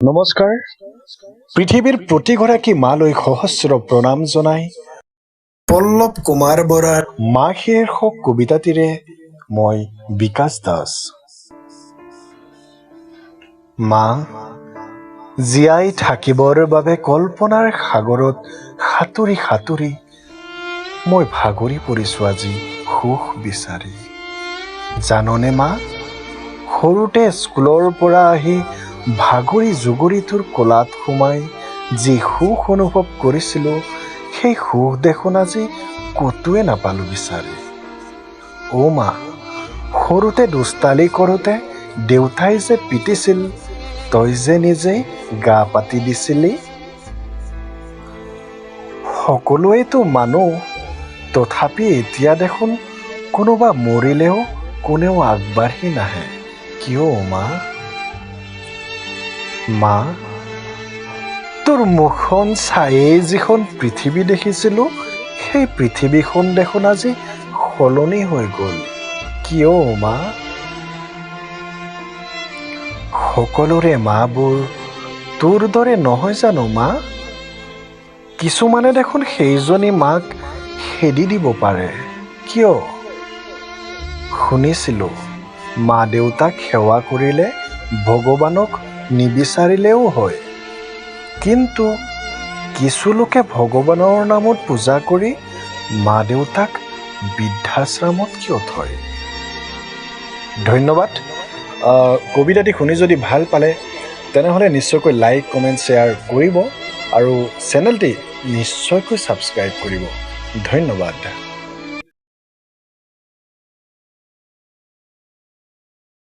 নমস্কাৰ পৃথিৱীৰ প্ৰতিগৰাকী মালৈ সহস্ৰ প্ৰণাম জনাই পল্লৱ কুমাৰ বৰাৰ মা শীৰ্ষক কবিতাটিৰে মই বিকাশ দাস। মা জীয়াই থাকিবৰ বাবে কল্পনাৰ সাগৰত সাঁতুৰি সাঁতুৰি মই ভাগৰি পৰিছো আজি সুখ বিচাৰি। জাননে মা, সৰুতে স্কুলৰ পৰা আহি ভাগৰি জুগৰি তোৰ কোলাত সোমাই যি সুখ অনুভৱ কৰিছিলোঁ, সেই সুখ দেখোন আজি ক'তোৱে নাপালোঁ বিচাৰি। অ' মা, সৰুতে দুষ্টালি কৰোঁতে দেউতাই যে পিটিছিল, তই যে নিজেই গা পাতি দিছিলি। সকলোৱেতো মানুহ, তথাপি এতিয়া দেখোন কোনোবা মৰিলেও কোনেও আগবাঢ়ি নাহে, কিয় মা? মা, তোৰ মুখখন চায়েই যিখন পৃথিৱী দেখিছিলোঁ, সেই পৃথিৱীখন দেখোন আজি সলনি হৈ গ'ল, কিয় মা? সকলোৰে মাবোৰ তোৰ দৰে নহয় জানো মা? কিছুমানে দেখোন সেইজনী মাক খেদি দিব পাৰে, কিয়? শুনিছিলোঁ মা দেউতাক সেৱা কৰিলে ভগৱানক নিবিচাৰিলেও হয়, কিন্তু কিছু লোকে ভগৱানৰ নামত পূজা কৰি মা দেউতাক বৃদ্ধাশ্ৰমত কিয় থয়? ধন্যবাদ। কবিতাটি শুনি যদি ভাল পালে তেনেহ'লে নিশ্চয়কৈ লাইক, কমেণ্ট, শ্বেয়াৰ কৰিব আৰু চেনেলটি নিশ্চয়কৈ ছাবস্ক্ৰাইব কৰিব। ধন্যবাদ।